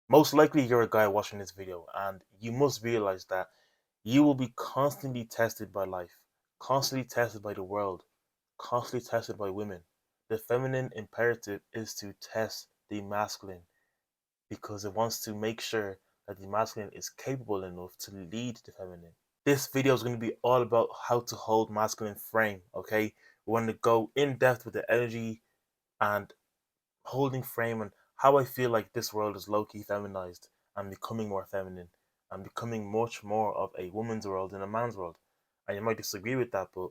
Most likely you're a guy watching this video, and you must realize that you will be constantly tested by life, constantly tested by the world, constantly tested by women. The feminine imperative is to test the masculine because it wants to make sure that the masculine is capable enough to lead the feminine. This video is going to be all about how to hold masculine frame, okay? We're going to go in depth with the energy and holding frame and how I feel like this world is low-key feminized and becoming more feminine and becoming much more of a woman's world than a man's world. And you might disagree with that, but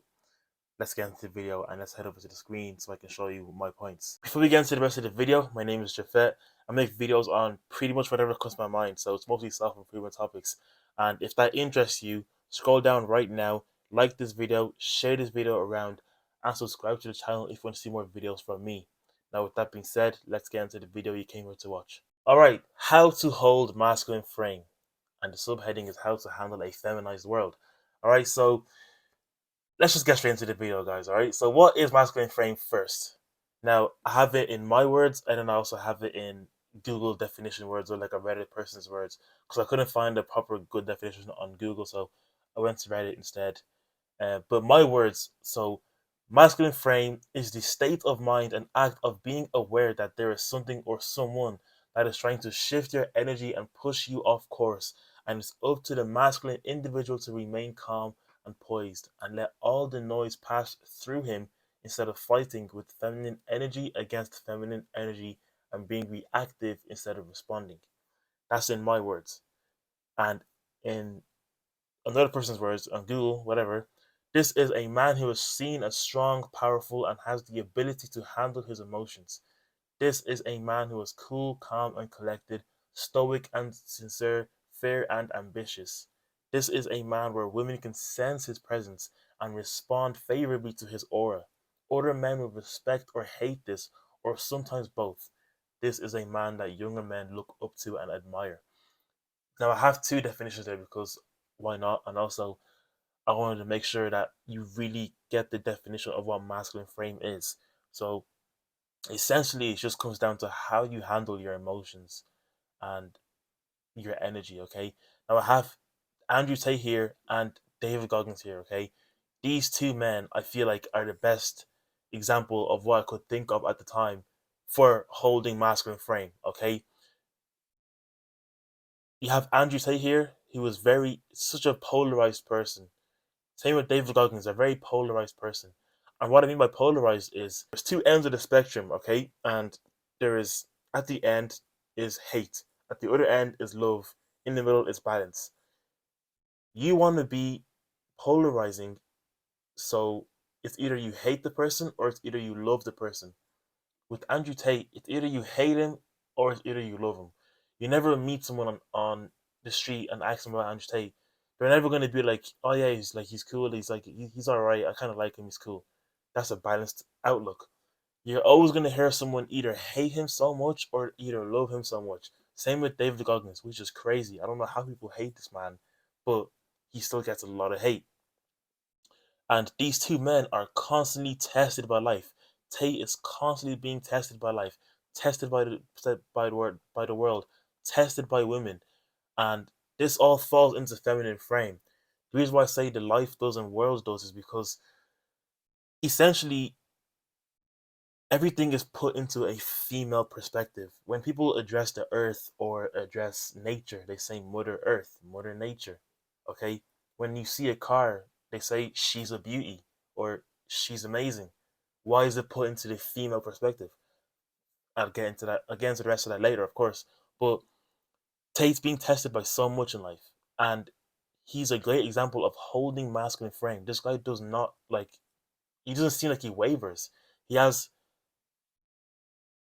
let's get into the video and let's head over to the screen so I can show you my points. Before we get into the rest of the video, my name is Jafet. I make videos on pretty much whatever comes to my mind, so it's mostly self-improvement topics. And if that interests you, scroll down right now, like this video, share this video around, and subscribe to the channel if you want to see more videos from me. Now with that being said, let's get into the video you came here to watch. Alright, how to hold masculine frame. And the subheading is how to handle a feminized world. Alright, so let's just get straight into the video, guys. All right. So, what is masculine frame first? Now, I have it in my words, and then I also have it in Google definition words or like a Reddit person's words, because I couldn't find a proper good definition on Google, so I went to Reddit instead. But my words. So, masculine frame is the state of mind and act of being aware that there is something or someone that is trying to shift your energy and push you off course, and it's up to the masculine individual to remain calm and poised and let all the noise pass through him instead of fighting with feminine energy against feminine energy and being reactive instead of responding. That's in my words. And in another person's words on Google, whatever, this is a man who is seen as strong, powerful, and has the ability to handle his emotions. This is a man who is cool, calm, and collected, stoic and sincere, fair and ambitious. This is a man where women can sense his presence and respond favorably to his aura. Other men will respect or hate this, or sometimes both. This is a man that younger men look up to and admire. Now, I have two definitions there because why not? And also, I wanted to make sure that you really get the definition of what masculine frame is. So, essentially, it just comes down to how you handle your emotions and your energy, okay? Now, I have Andrew Tate here and David Goggins here, okay? These two men, I feel like, are the best example of what I could think of at the time for holding masculine frame, okay? You have Andrew Tate here, who was such a polarized person. Same with David Goggins, a very polarized person. And what I mean by polarized is there's two ends of the spectrum, okay? And there is, at the end is hate. At the other end is love. In the middle is balance. You want to be polarizing, so it's either you hate the person or it's either you love the person. With Andrew Tate, it's either you hate him or it's either you love him. You never meet someone on the street and ask them about Andrew Tate. They're never going to be like, oh yeah, he's cool. He's all right. I kind of like him. He's cool. That's a balanced outlook. You're always going to hear someone either hate him so much or either love him so much. Same with David Goggins, which is crazy. I don't know how people hate this man, but he still gets a lot of hate. And these two men are constantly tested by life. Tate is constantly being tested by life, tested by the world, tested by women, and this all falls into feminine frame. The reason why I say the life does and world does is because essentially everything is put into a female perspective. When people address the earth or address nature, they say Mother Earth, Mother Nature. Okay? When you see a car, they say she's a beauty or she's amazing. Why is it put into the female perspective? I'll get into that again to the rest of that later, of course. But Tate's being tested by so much in life. And he's a great example of holding masculine frame. This guy does not he doesn't seem like he wavers. He has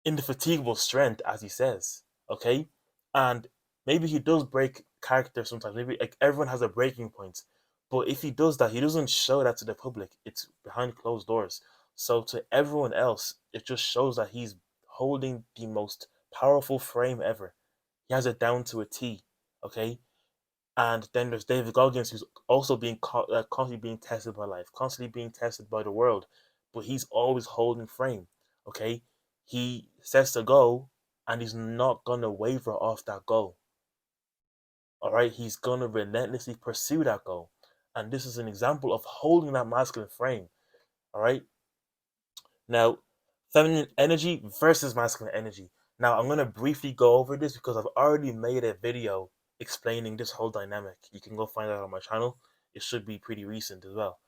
indefatigable strength, as he says. Okay, and maybe he does break character sometimes. Maybe like everyone has a breaking point, but if he does that, he doesn't show that to the public. It's behind closed doors. So to everyone else, it just shows that he's holding the most powerful frame ever. He has it down to a T. Okay, and then there's David Goggins, who's also constantly being tested by life, constantly being tested by the world, but he's always holding frame. Okay, he sets a goal and he's not gonna waver off that goal. All right, he's gonna relentlessly pursue that goal, and this is an example of holding that masculine frame. All right, now feminine energy versus masculine energy. Now I'm gonna briefly go over this because I've already made a video explaining this whole dynamic. You can go find that on my channel. It should be pretty recent as well.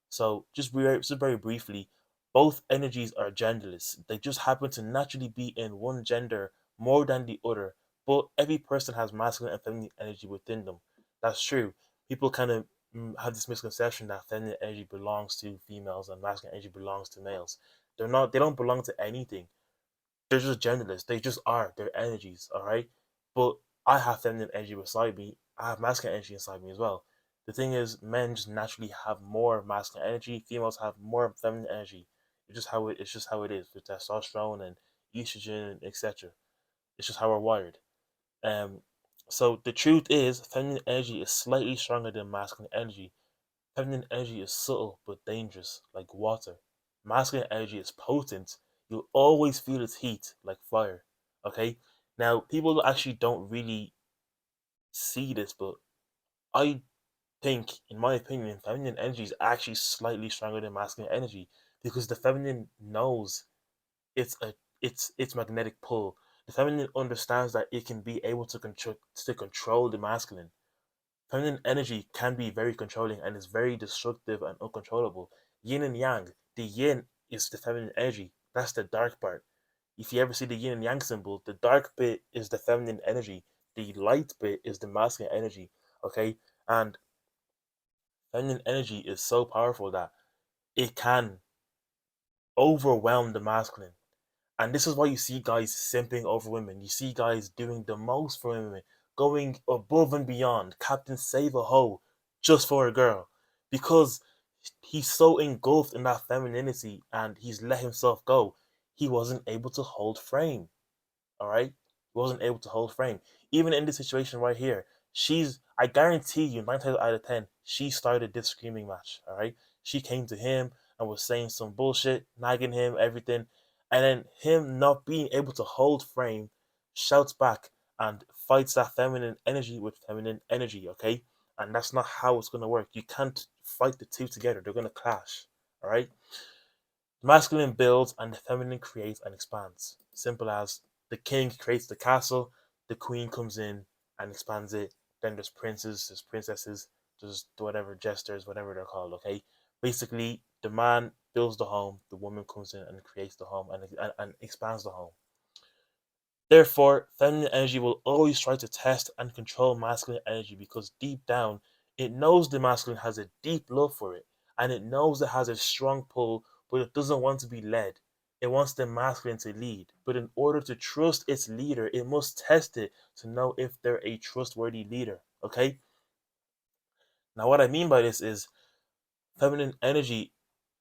So just very briefly, both energies are genderless. They just happen to naturally be in one gender more than the other. But every person has masculine and feminine energy within them. That's true. People kind of have this misconception that feminine energy belongs to females and masculine energy belongs to males. They're not. They don't belong to anything. They're just genderless. They just are. They're energies. All right. But I have feminine energy beside me. I have masculine energy inside me as well. The thing is, men just naturally have more masculine energy. Females have more feminine energy. It's just how it is with testosterone and estrogen and etc. It's just how we're wired. Um. So the truth is, feminine energy is slightly stronger than masculine energy. Feminine energy is subtle but dangerous, like water. Masculine energy is potent. You'll always feel its heat, like fire. Okay? Now, people actually don't really see this, but I think, in my opinion, feminine energy is actually slightly stronger than masculine energy because the feminine knows its magnetic pull. The feminine understands that it can be able to control the masculine. Feminine energy can be very controlling and is very destructive and uncontrollable. Yin and yang. The yin is the feminine energy. That's the dark part. If you ever see the yin and yang symbol, the dark bit is the feminine energy. The light bit is the masculine energy. Okay? And feminine energy is so powerful that it can overwhelm the masculine. And this is why you see guys simping over women. You see guys doing the most for women, going above and beyond. Captain Save a Hoe just for a girl. Because he's so engulfed in that femininity and he's let himself go. He wasn't able to hold frame. All right? He wasn't able to hold frame. Even in this situation right here, I guarantee you, 9 times out of 10, she started this screaming match. All right? She came to him and was saying some bullshit, nagging him, everything. And then him not being able to hold frame, shouts back and fights that feminine energy with feminine energy, okay? And that's not how it's going to work. You can't fight the two together, they're going to clash. All right? The masculine builds and the feminine creates and expands. Simple as the king creates the castle, the queen comes in and expands it. Then there's princes, there's princesses, there's whatever jesters, whatever they're called. Okay, basically the man builds the home, the woman comes in and creates the home and expands the home. Therefore, feminine energy will always try to test and control masculine energy because deep down, it knows the masculine has a deep love for it and it knows it has a strong pull, but it doesn't want to be led. It wants the masculine to lead, but in order to trust its leader, it must test it to know if they're a trustworthy leader. Okay? Now, what I mean by this is feminine energy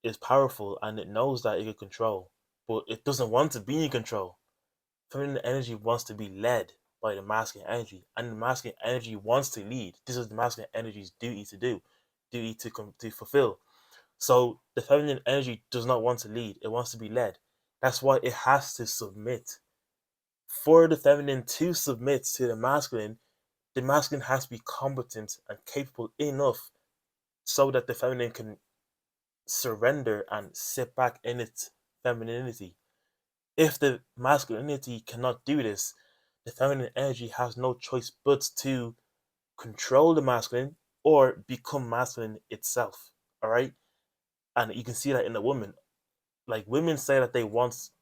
is powerful and it knows that it can control, but it doesn't want to be in control. Feminine energy wants to be led by the masculine energy, and the masculine energy wants to lead. This is the masculine energy's duty to do, duty to fulfill. So the feminine energy does not want to lead; it wants to be led. That's why it has to submit. For the feminine to submit to the masculine has to be competent and capable enough so that the feminine can surrender and sit back in its femininity. If the masculinity cannot do this, the feminine energy has no choice but to control the masculine or become masculine itself. All right, and you can see that in the woman. Like women say that they want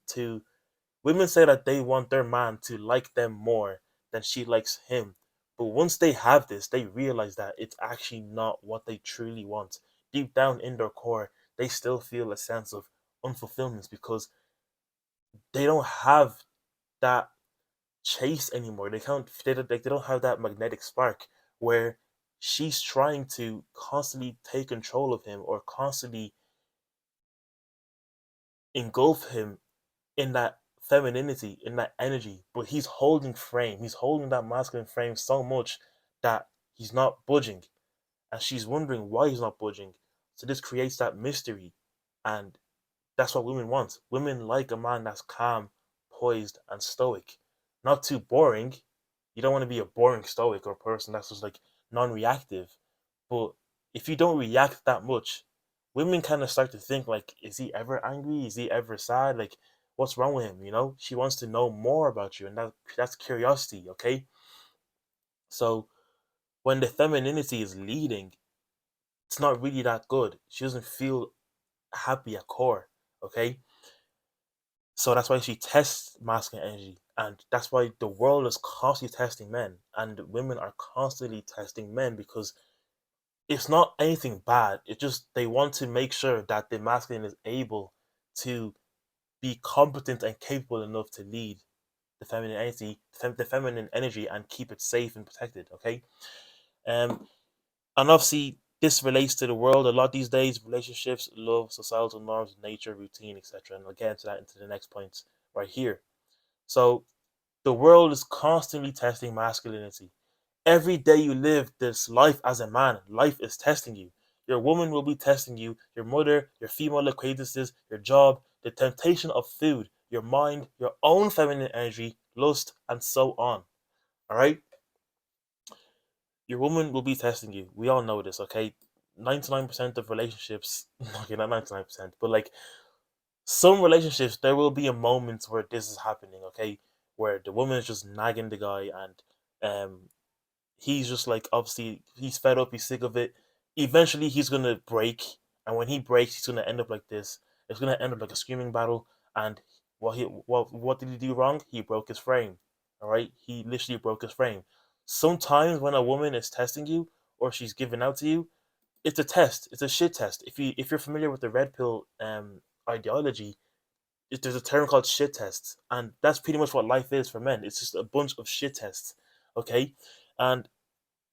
their man to like them more than she likes him. But once they have this, they realize that it's actually not what they truly want. Deep down in their core, they still feel a sense of unfulfillment because they don't have that chase anymore. They don't have that magnetic spark where she's trying to constantly take control of him or constantly engulf him in that femininity, in that energy. But he's holding frame. He's holding that masculine frame so much that he's not budging. And she's wondering why he's not budging. So this creates that mystery. And that's what women want. Women like a man that's calm, poised, and stoic. not too boring. You don't want to be a boring stoic or a person that's just like non-reactive. But if you don't react that much, women kind of start to think like, is he ever angry? Is he ever sad? Like, what's wrong with him? You know, she wants to know more about you, and that's curiosity. Okay, so when the femininity is leading, it's not really that good. She doesn't feel happy at core. Okay, so that's why she tests masculine energy, and that's why the world is constantly testing men, and women are constantly testing men because it's not anything bad. It's just they want to make sure that the masculine is able to be competent and capable enough to lead the feminine energy, and keep it safe and protected. Okay, um, and obviously this relates to the world a lot these days: relationships, love, societal norms, nature, routine, etc. And I'll get into that into the next point right here. So the world is constantly testing masculinity. Every day you live this life as a man, life is testing you. Your woman will be testing you, your mother, your female acquaintances, your job, the temptation of food, your mind, your own feminine energy, lust, and so on. All right? Your woman will be testing you. We all know this, okay? 99% of relationships, okay, not 99%, but like some relationships, there will be a moment where this is happening, okay? Where the woman is just nagging the guy, and he's just like, obviously he's fed up, he's sick of it. Eventually he's gonna break, and when he breaks, he's gonna end up like this. It's gonna end up like a screaming battle. And what did he do wrong? He broke his frame. All right, he literally broke his frame. Sometimes when a woman is testing you or she's giving out to you, it's a test. It's a shit test. If you're familiar with the red pill ideology, there's a term called shit tests, and that's pretty much what life is for men. It's just a bunch of shit tests. Okay, and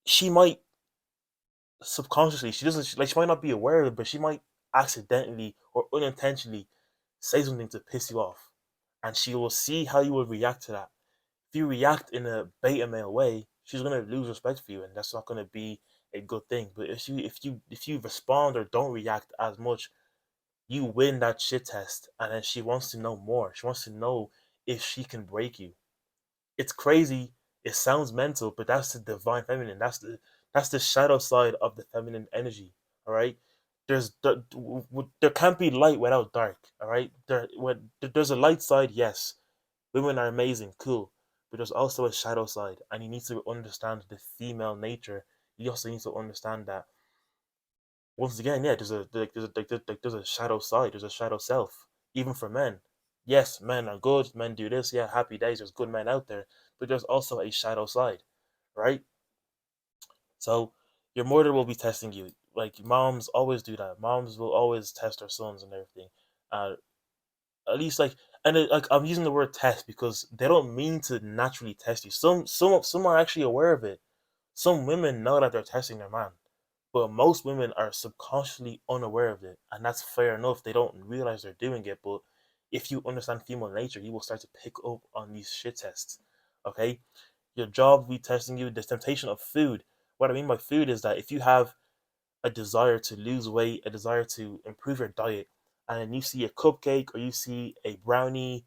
she might subconsciously, she doesn't like, she might not be aware of it, but she might accidentally or unintentionally say something to piss you off, and she will see how you will react to that. If you react in a beta male way, she's gonna lose respect for you, and that's not gonna be a good thing. But if you respond or don't react as much, you win that shit test, and then she wants to know more. She wants to know if she can break you. It's crazy. It sounds mental, but that's the divine feminine. That's the shadow side of the feminine energy. All right. There can't be light without dark. All right. There's a light side. Yes, women are amazing, cool, but there's also a shadow side, and you need to understand the female nature. You also need to understand that once again, yeah, there's a shadow side. There's a shadow self, even for men. Yes, men are good. Men do this. Yeah, happy days. There's good men out there, but there's also a shadow side, right? So your mother will be testing you. Like moms always do that. Moms will always test their sons and everything. Uh, at least like I'm using the word test because they don't mean to naturally test you. Some are actually aware of it. Some women know that they're testing their man, but most women are subconsciously unaware of it, and that's fair enough. They don't realize they're doing it, but if you understand female nature, you will start to pick up on these shit tests. Okay, your job will be testing you. The temptation of food. What I mean by food is that if you have a desire to lose weight, a desire to improve your diet, and then you see a cupcake or you see a brownie,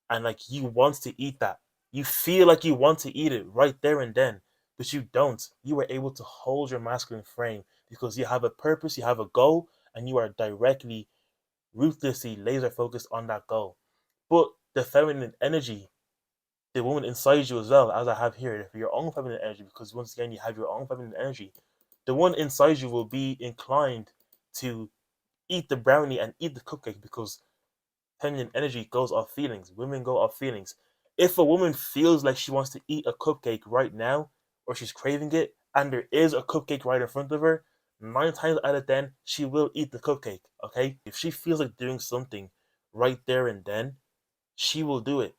and like you want to eat that, you feel like you want to eat it right there and then, but you don't. You were able to hold your masculine frame because you have a purpose, you have a goal, and you are directly, ruthlessly laser focused on that goal. But the feminine energy, the woman inside you as well, as I have here, your own feminine energy, because once again, you have your own feminine energy. The one inside you will be inclined to eat the brownie and eat the cupcake because feminine energy goes off feelings. Women go off feelings. If a woman feels like she wants to eat a cupcake right now, or she's craving it, and there is a cupcake right in front of her, 9 times out of 10, she will eat the cupcake. Okay? If she feels like doing something right there and then, she will do it.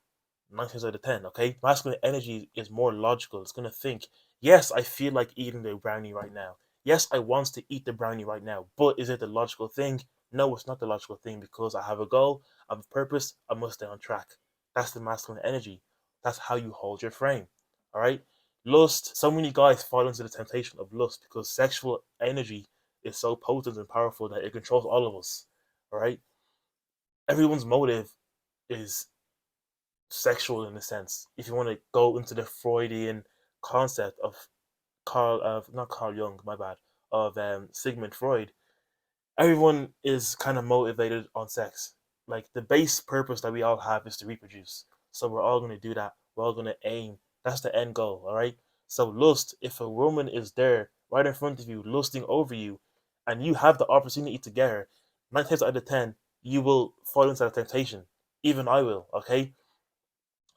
9 times out of 10, okay? Masculine energy is more logical. It's gonna think, yes, I feel like eating the brownie right now. Yes, I want to eat the brownie right now. But is it the logical thing? No, it's not the logical thing because I have a goal, I have a purpose, I must stay on track. That's the masculine energy. That's how you hold your frame. Alright? Lust, so many guys fall into the temptation of lust because sexual energy is so potent and powerful that it controls all of us. Alright? Everyone's motive is sexual in a sense. If you want to go into the Freudian concept of not Carl Jung, my bad, of Sigmund Freud, everyone is kind of motivated on sex. Like the base purpose that we all have is to reproduce. So we're all going to do that. We're all going to aim. That's the end goal, all right? So lust, if a woman is there right in front of you, lusting over you, and you have the opportunity to get her, 9 times out of 10, you will fall into that temptation. Even I will, okay?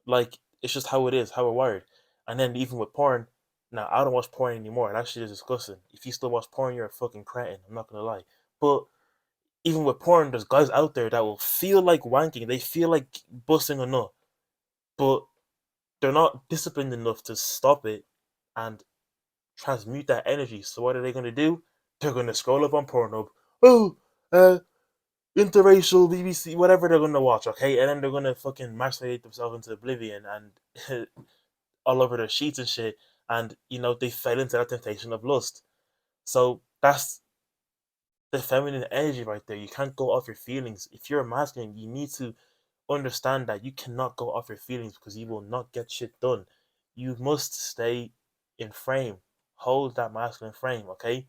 Like it's just how it is, how we're wired. And then even with porn, now I don't watch porn anymore. That shit is disgusting. If you still watch porn, you're a fucking cretin. I'm not gonna lie. But even with porn, there's guys out there that will feel like wanking. They feel like busting a nut, but they're not disciplined enough to stop it and transmute that energy. So what are they gonna do? They're gonna scroll up on Pornhub. Oh, uh, interracial BBC, whatever they're gonna watch, okay? And then they're gonna fucking masturbate themselves into oblivion and all over their sheets and shit. And they fell into that temptation of lust. So that's the feminine energy right there. You can't go off your feelings. If you're a masculine, you need to understand that you cannot go off your feelings because you will not get shit done. You must stay in frame. Hold that masculine frame, okay?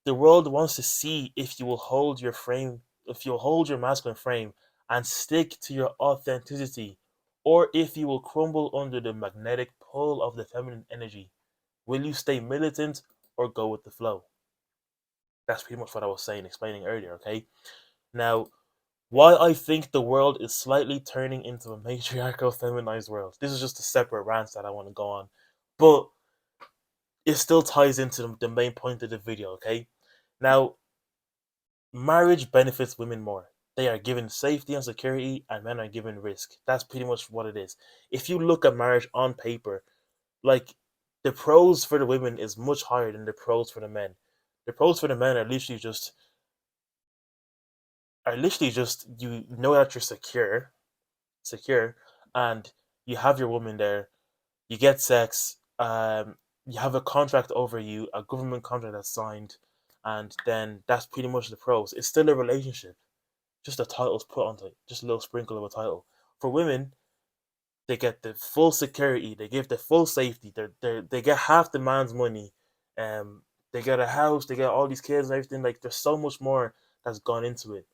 The world wants to see if you will hold your frame, if you'll hold your masculine frame and stick to your authenticity, or if you will crumble under the magnetic pull of the feminine energy. Will you stay militant or go with the flow? That's pretty much what I was saying, explaining earlier, okay? Now, why I think the world is slightly turning into a matriarchal feminized world. This is just a separate rant that I want to go on. But it still ties into the main point of the video, okay? Now, marriage benefits women more. They are given safety and security, and men are given risk. That's pretty much what it is. If you look at marriage on paper, like the pros for the women is much higher than the pros for the men. The pros for the men are literally just you know that you're secure, and you have your woman there. You get sex. You have a contract over you, a government contract that's signed, and then that's pretty much the pros. It's still a relationship, just a title's put onto it, just a little sprinkle of a title. For women, they get the full security, they give the full safety. They get half the man's money. They get a house, they get all these kids and everything. Like there's so much more that's gone into it,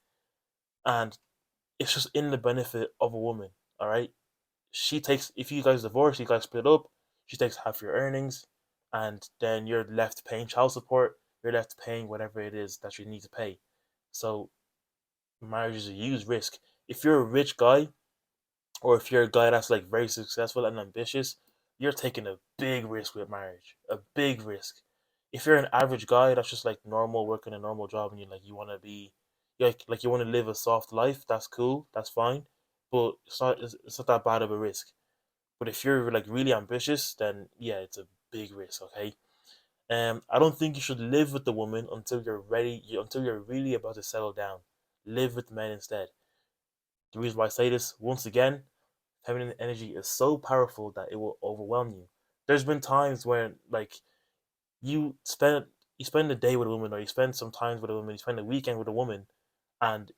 and it's just in the benefit of a woman. All right, she takes, if you guys divorce, you guys split up, she takes half your earnings, and then you're left paying child support. You're left paying whatever it is that you need to pay. So marriage is a huge risk. If you're a rich guy, or if you're a guy that's like very successful and ambitious, you're taking a big risk with marriage. A big risk. If you're an average guy that's just like normal, working a normal job, and you want to be like you want to live a soft life, that's cool, that's fine, but it's not that bad of a risk. But if you're like really ambitious, then yeah, it's a big risk. Okay. I don't think you should live with the woman until you're ready. Until you're really about to settle down. Live with men instead. The reason why I say this once again, feminine energy is so powerful that it will overwhelm you. There's been times where like you spend you spend a day with a woman, or you spend some time with a woman, you spend a weekend with a woman, and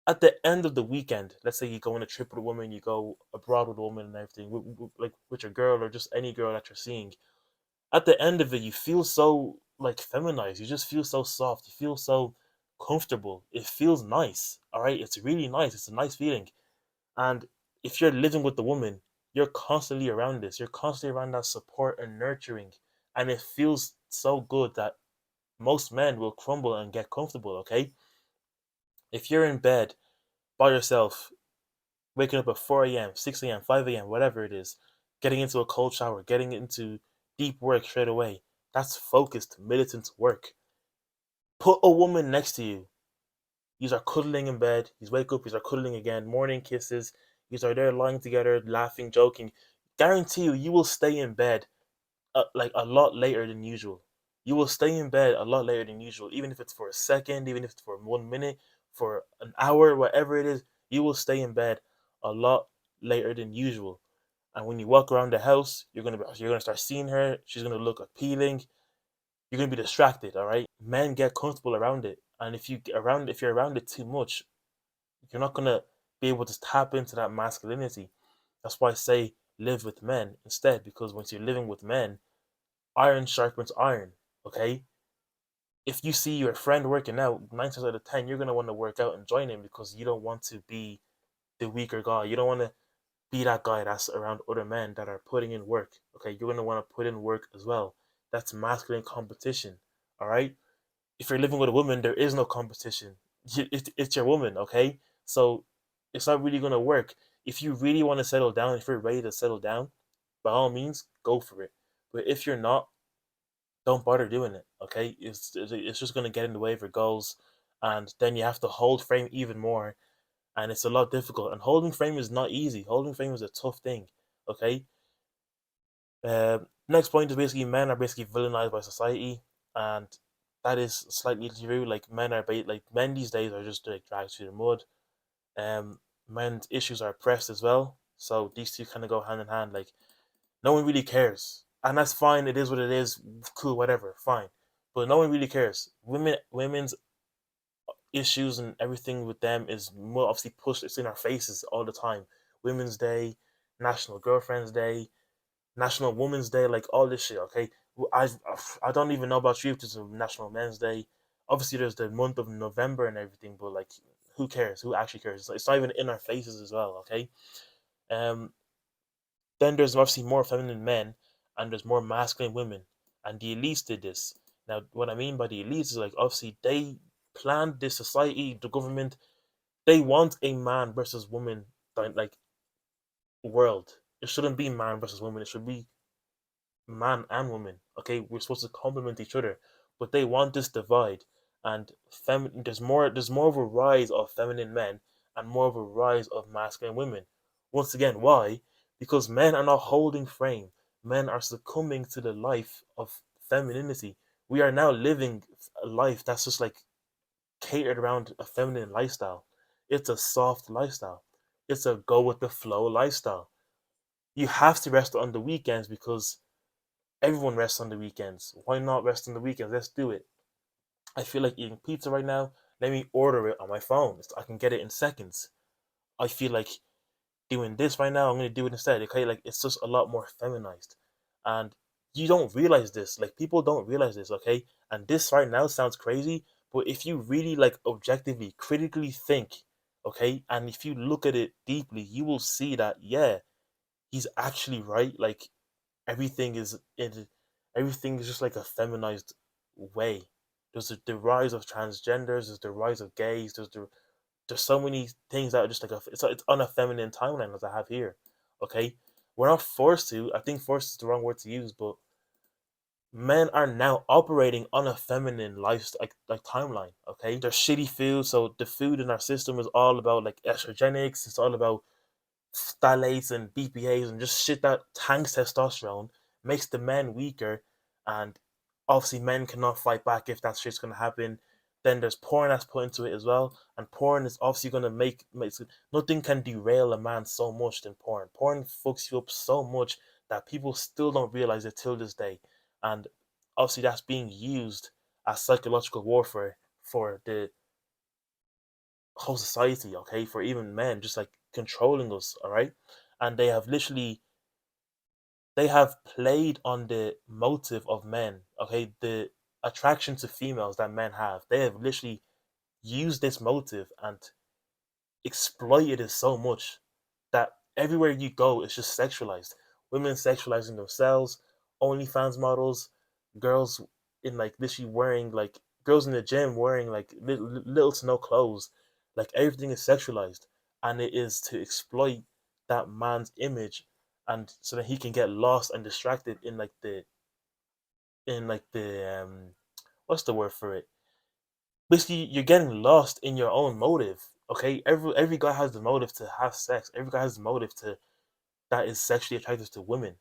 at the end of the weekend, let's say you go on a trip with a woman, you go abroad with a woman and everything, like with your girl or just any girl that you're seeing. At the end of it, you feel so like feminized. You just feel so soft. You feel so comfortable. It feels nice. All right, it's really nice. It's a nice feeling. And if you're living with the woman, you're constantly around this. You're constantly around that support and nurturing. And it feels so good that most men will crumble and get comfortable, okay? If you're in bed by yourself, waking up at 4 a.m., 6 a.m., 5 a.m., whatever it is, getting into a cold shower, getting into deep work straight away, that's focused, militant work. Put a woman next to you. You are cuddling in bed. You wake up. You are cuddling again. Morning kisses. You are there lying together, laughing, joking. Guarantee you, you will stay in bed like a lot later than usual. You will stay in bed a lot later than usual, even if it's for a second, even if it's for 1 minute, for an hour, whatever it is. You will stay in bed a lot later than usual. And when you walk around the house, you're gonna start seeing her. She's gonna look appealing. You're gonna be distracted. All right. Men get comfortable around it, and if you're around it too much, you're not gonna. be able to tap into that masculinity. That's why I say live with men instead, because once you're living with men, iron sharpens iron. Okay, if you see your friend working out, 9 times out of 10, you're gonna want to work out and join him because you don't want to be the weaker guy. You don't want to be that guy that's around other men that are putting in work. Okay, you're gonna want to put in work as well. That's masculine competition. All right. If you're living with a woman, there is no competition. It's your woman. Okay, so it's not really gonna work. If you really want to settle down, if you're ready to settle down, by all means, go for it. But if you're not, don't bother doing it. Okay, it's just gonna get in the way of your goals, and then you have to hold frame even more, and it's a lot difficult. And holding frame is not easy. Holding frame is a tough thing. Okay. Next point is basically men are basically villainized by society, and that is slightly true. Like like men these days are just like dragged through the mud. Men's issues are oppressed as well. So these two kind of go hand in hand. Like no one really cares, and that's fine. It is what it is. Cool, whatever, fine. But no one really cares. Women's issues and everything with them is more obviously pushed. It's in our faces all the time. Women's Day, National Girlfriend's Day, National Women's Day, like all this shit. Okay, I I don't even know about you if there's a National Men's Day. Obviously, there's the month of November and everything, but like, who cares? Who actually cares? It's not even in our faces as well. Okay, um, then there's obviously more feminine men and there's more masculine women, and the elites did this. Now, what I mean by the elites is like obviously they planned this society, the government. They want a man versus woman like world. It shouldn't be man versus woman. It should be man and woman. Okay, we're supposed to complement each other, but they want this divide, and there's more of a rise of feminine men and more of a rise of masculine women. Once again, why? Because men are not holding frame. Men are succumbing to the life of femininity. We are now living a life that's just like catered around a feminine lifestyle. It's a soft lifestyle. It's a go with the flow lifestyle. You have to rest on the weekends because everyone rests on the weekends. Why not rest on the weekends? Let's do it. I feel like eating pizza right now. Let me order it on my phone. I can get it in seconds. I feel like doing this right now. I'm gonna do it instead. Okay, like it's just a lot more feminized, and you don't realize this. Like people don't realize this. Okay, and this right now sounds crazy, but if you really like objectively, critically think, okay, and if you look at it deeply, you will see that yeah, he's actually right. Like everything is in everything is just like a feminized way. There's the rise of transgenders, there's the rise of gays, there's so many things that are just like it's on a feminine timeline as I have here. Okay, we're not forced to. I think forced is the wrong word to use, but men are now operating on a feminine life like timeline. Okay, there's shitty food, so the food in our system is all about like estrogenics. It's all about phthalates and BPAs and just shit that tanks testosterone, makes the men weaker, and obviously men cannot fight back if that shit's gonna happen. Then there's porn that's put into it as well, and porn is obviously gonna make nothing can derail a man so much than porn. Porn fucks you up so much that people still don't realize it till this day, and obviously that's being used as psychological warfare for the whole society, okay, for even men, just like controlling us, all right. And they have played on the motive of men, okay, the attraction to females that men have. They have literally used this motive and exploited it so much that everywhere you go, it's just sexualized. Women sexualizing themselves, OnlyFans models, girls in like literally wearing like girls in the gym wearing like little to no clothes. Like everything is sexualized, and it is to exploit that man's image, and so that he can get lost and distracted in like the what's the word for it? Basically, you're getting lost in your own motive. Okay, every guy has the motive to have sex. Every guy has the motive to that is sexually attracted to women,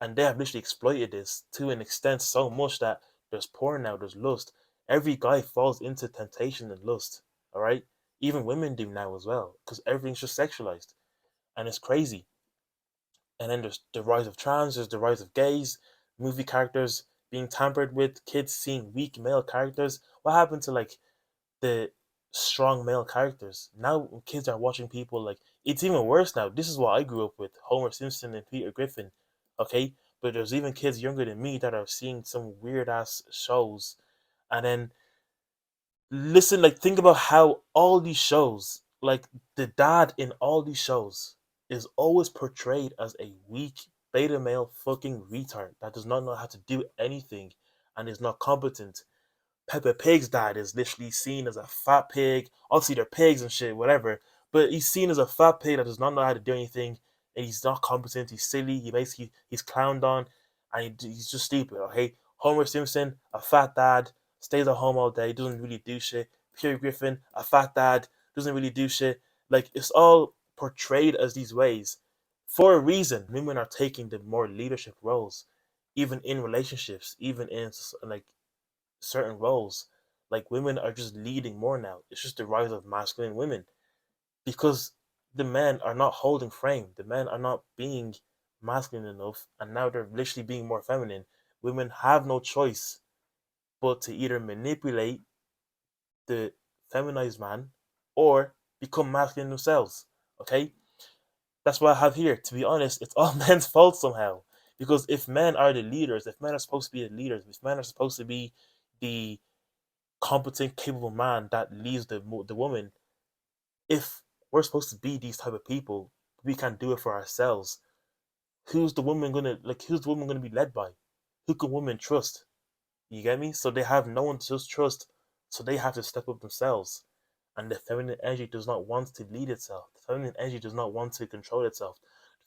and they have literally exploited this to an extent so much that there's porn now, there's lust. Every guy falls into temptation and lust. All right, even women do now as well because everything's just sexualized, and it's crazy. And then there's the rise of trans, there's the rise of gays, movie characters being tampered with, kids seeing weak male characters. What happened to like the strong male characters. Now kids are watching people like, it's even worse now. This is what I grew up with: Homer Simpson and Peter Griffin. Okay, but there's even kids younger than me that are seeing some weird ass shows, and then listen, like, think about how all these shows, like, the dad in all these shows is always portrayed as a weak beta male fucking retard that does not know how to do anything and is not competent. Peppa Pig's dad is literally seen as a fat pig. Obviously, they're pigs and shit, whatever. But he's seen as a fat pig that does not know how to do anything, and he's not competent. He's silly. He's clowned on, and he's just stupid. Okay, Homer Simpson, a fat dad, stays at home all day, doesn't really do shit. Peter Griffin, a fat dad, doesn't really do shit. Like, it's all portrayed as these ways for a reason. Women are taking the more leadership roles, even in relationships, even in like certain roles. Like, women are just leading more now. It's just the rise of masculine women because the men are not holding frame. The men are not being masculine enough, and now they're literally being more feminine. Women have no choice but to either manipulate the feminized man or become masculine themselves. Okay, that's what I have here. To be honest, it's all men's fault somehow. Because if men are the leaders, if men are supposed to be the leaders, if men are supposed to be the competent, capable man that leads the woman. If we're supposed to be these type of people, we can't do it for ourselves. Who's the woman gonna be led by? Who can women trust? You get me? So they have no one to just trust. So they have to step up themselves. And the feminine energy does not want to lead itself. The feminine energy does not want to control itself.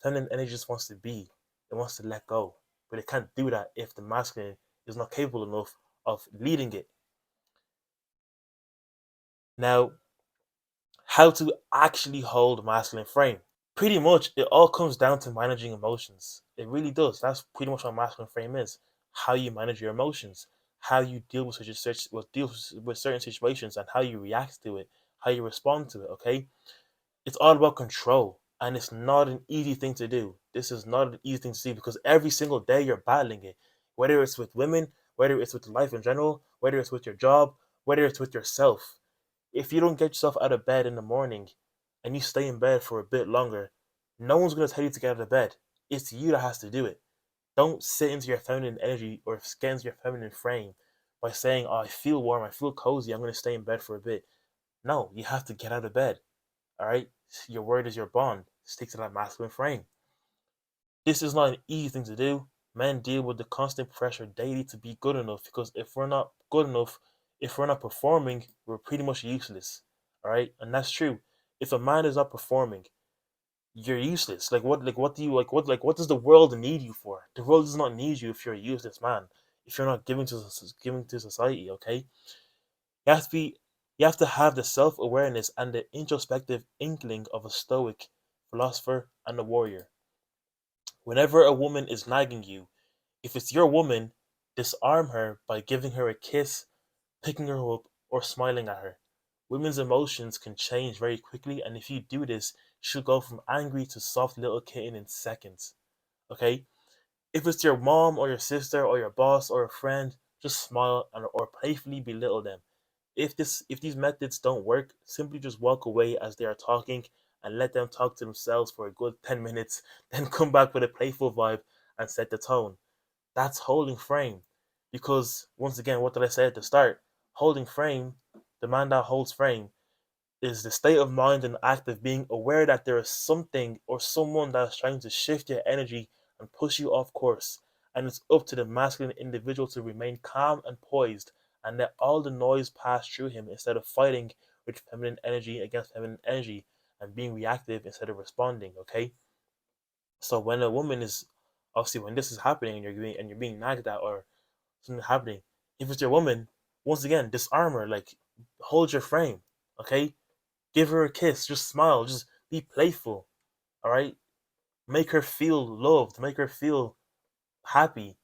The feminine energy just wants to be. It wants to let go. But it can't do that if the masculine is not capable enough of leading it. Now, how to actually hold masculine frame. Pretty much, it all comes down to managing emotions. It really does. That's pretty much what masculine frame is. How you manage your emotions, how you deal with certain situations, and how you react to it, how you respond to it. Okay, it's all about control, and it's not an easy thing to do. This is not an easy thing to do because every single day you're battling it, whether it's with women, whether it's with life in general, whether it's with your job, whether it's with yourself. If you don't get yourself out of bed in the morning and you stay in bed for a bit longer, no one's going to tell you to get out of bed. It's you that has to do it. Don't sit into your feminine energy or get into your feminine frame by saying, "Oh, I feel warm, I feel cozy, I'm going to stay in bed for a bit." No, you have to get out of bed. All right? Your word is your bond. Stick to that masculine frame. This is not an easy thing to do. Men deal with the constant pressure daily to be good enough because if we're not good enough, if we're not performing, we're pretty much useless. All right, and that's true. If a man is not performing, you're useless. What do you what does the world need you for? The world does not need you if you're a useless man. If you're not giving to society, okay? You have to be, you have to have the self awareness and the introspective inkling of a stoic philosopher and a warrior. Whenever a woman is nagging you, if it's your woman, disarm her by giving her a kiss, picking her up, or smiling at her. Women's emotions can change very quickly, and if you do this, she'll go from angry to soft little kitten in seconds. Okay? If it's your mom or your sister or your boss or a friend, just smile or playfully belittle them. If these methods don't work, simply just walk away as they are talking and let them talk to themselves for a good 10 minutes, then come back with a playful vibe and set the tone. That's holding frame. Because once again, what did I say at the start? Holding frame, the man that holds frame, is the state of mind and act of being aware that there is something or someone that is trying to shift your energy and push you off course. And it's up to the masculine individual to remain calm and poised and let all the noise pass through him instead of fighting with feminine energy against feminine energy and being reactive instead of responding. Okay? So when a woman is, obviously when this is happening and you're being nagged at or something happening, if it's your woman, once again, disarm her, like, hold your frame. Okay? Give her a kiss, just smile, just be playful. All right? Make her feel loved, make her feel happy.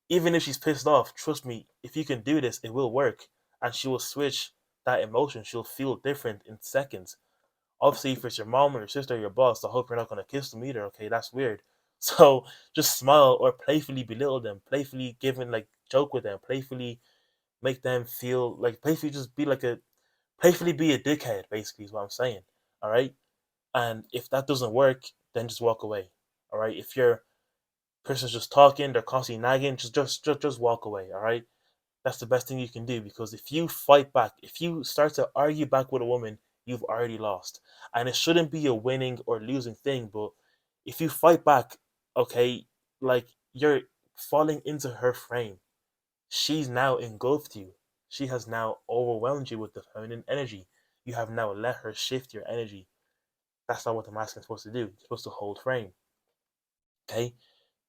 Even if she's pissed off, trust me, if you can do this, it will work. And she will switch that emotion. She'll feel different in seconds. Obviously, if it's your mom or your sister or your boss, I hope you're not going to kiss them either, okay? That's weird. So just smile or playfully belittle them, playfully give them, like, joke with them, playfully make them feel like, playfully just be like a Playfully be a dickhead, basically, is what I'm saying. All right. And if that doesn't work, then just walk away. All right. If your person's just talking, they're constantly nagging, just walk away. All right. That's the best thing you can do, because if you fight back, if you start to argue back with a woman, you've already lost. And it shouldn't be a winning or losing thing, but if you fight back, okay, like you're falling into her frame. She's now engulfed you. She has now overwhelmed you with the feminine energy. You have now let her shift your energy. That's not what the masculine is supposed to do. It's supposed to hold frame. Okay?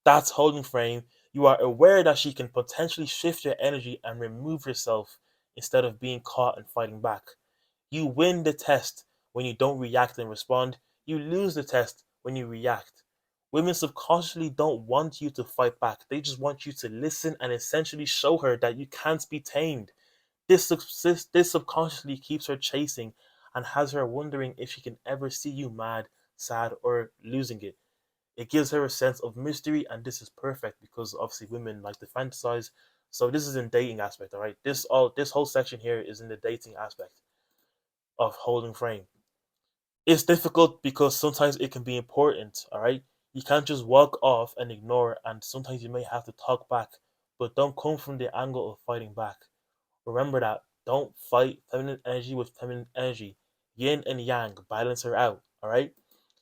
That's holding frame. You are aware that she can potentially shift your energy and remove yourself instead of being caught and fighting back. You win the test when you don't react and respond. You lose the test when you react. Women subconsciously don't want you to fight back. They just want you to listen and essentially show her that you can't be tamed. This subconsciously keeps her chasing and has her wondering if she can ever see you mad, sad, or losing it. It gives her a sense of mystery, and this is perfect because obviously women like to fantasize. So this is in dating aspect, all right. This whole section here is in the dating aspect of holding frame. It's difficult because sometimes it can be important, all right. You can't just walk off and ignore, and sometimes you may have to talk back, but don't come from the angle of fighting back. Remember that. Don't fight feminine energy with feminine energy. Yin and yang, balance her out. All right.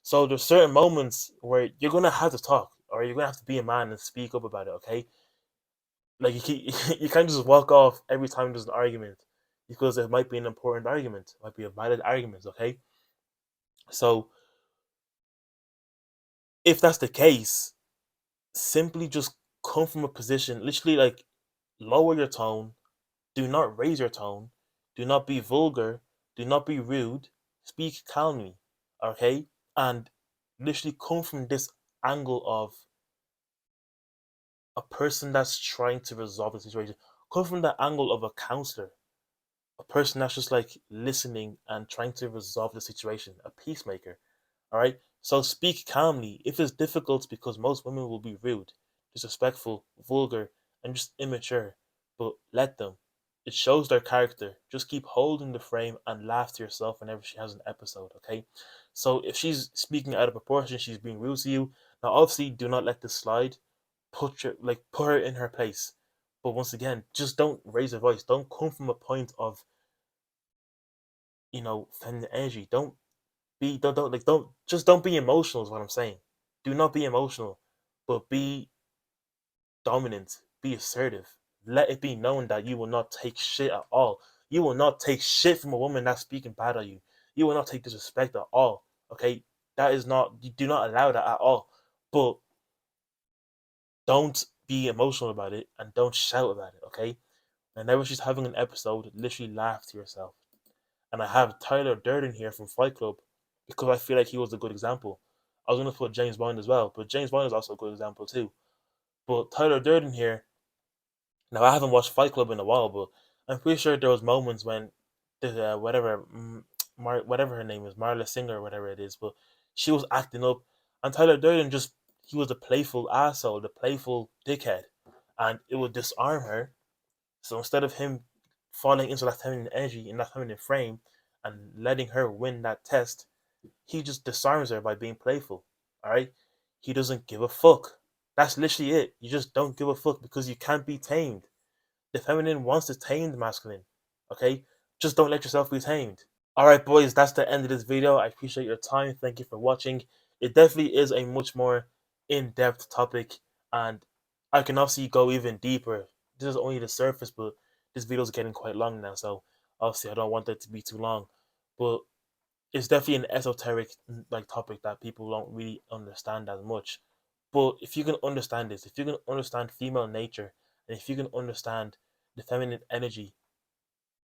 So there's certain moments where you're gonna have to talk, or you're gonna have to be a man and speak up about it. Okay. Like you can't just walk off every time there's an argument, because it might be an important argument, it might be a valid argument. Okay. So if that's the case, simply just come from a position, literally like lower your tone. Do not raise your tone. Do not be vulgar. Do not be rude. Speak calmly. Okay? And literally come from this angle of a person that's trying to resolve the situation. Come from the angle of a counselor. A person that's just like listening and trying to resolve the situation. A peacemaker. Alright? So speak calmly. If it's difficult, because most women will be rude, disrespectful, vulgar, and just immature. But let them. It shows their character. Just keep holding the frame and laugh to yourself whenever she has an episode, okay? So if she's speaking out of proportion, she's being rude to you. Now obviously do not let this slide. Put her in her place. But once again, just don't raise your voice. Don't come from a point of, feminine energy. Don't be emotional is what I'm saying. Do not be emotional, but be dominant, be assertive. Let it be known that you will not take shit at all. You will not take shit from a woman that's speaking bad at you. You will not take disrespect at all. Okay? That is not, you do not allow that at all. But don't be emotional about it and don't shout about it, okay? Whenever she's having an episode, literally laugh to yourself. And I have Tyler Durden here from Fight Club because I feel like he was a good example. I was gonna put James Bond as well, but James Bond is also a good example too. But Tyler Durden here, now I haven't watched Fight Club in a while, but I'm pretty sure there was moments when the whatever her name is, Marla Singer or whatever it is, but she was acting up, and Tyler Durden just, he was a playful asshole, the playful dickhead, and it would disarm her. So instead of him falling into that feminine energy in that feminine frame and letting her win that test, he just disarms her by being playful. All right, he doesn't give a fuck. That's literally it. You just don't give a fuck because you can't be tamed. The feminine wants to tame the masculine. Okay, just don't let yourself be tamed. All right, boys, that's the end of this video. I appreciate your time. Thank you for watching. It definitely is a much more in-depth topic, and I can obviously go even deeper. This is only the surface, but this video is getting quite long now, so obviously I don't want it to be too long. But it's definitely an esoteric like topic that people don't really understand as much. But if you can understand this, if you can understand female nature, and if you can understand the feminine energy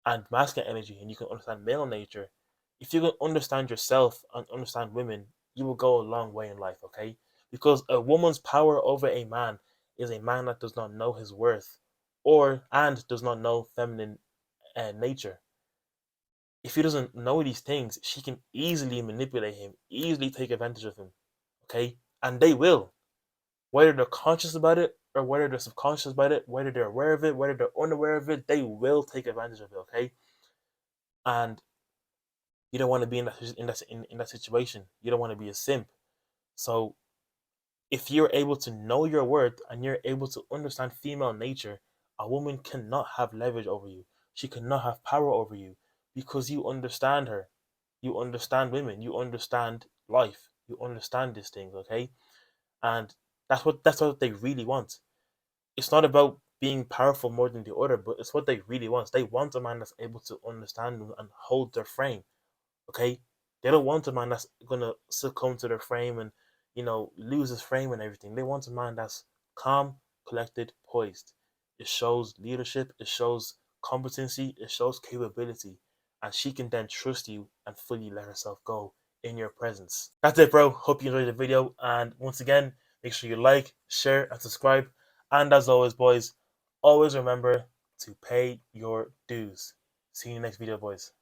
and masculine energy, and you can understand male nature, if you can understand yourself and understand women, you will go a long way in life, okay? Because a woman's power over a man is a man that does not know his worth, or and does not know feminine nature. If he doesn't know these things, she can easily manipulate him, easily take advantage of him, okay? And they will, whether they're conscious about it or whether they're subconscious about it, whether they're aware of it, whether they're unaware of it, they will take advantage of it, okay? And You don't want to be in that situation. You don't want to be a simp. So if you're able to know your worth and you're able to understand female nature, a woman cannot have leverage over you. She cannot have power over you because you understand her. You understand women. You understand life. You understand these things, okay? And that's what they really want. It's not about being powerful more than the other, but it's what they really want. They want a man that's able to understand them and hold their frame. Okay, they don't want a man that's gonna succumb to their frame and lose his frame and everything. They want a man that's calm, collected, poised. It shows leadership. It shows competency. It shows capability, and she can then trust you and fully let herself go in your presence. That's it, bro. Hope you enjoyed the video, and once again, make sure you like, share, and subscribe. And as always, boys, always remember to pay your dues. See you in the next video, boys.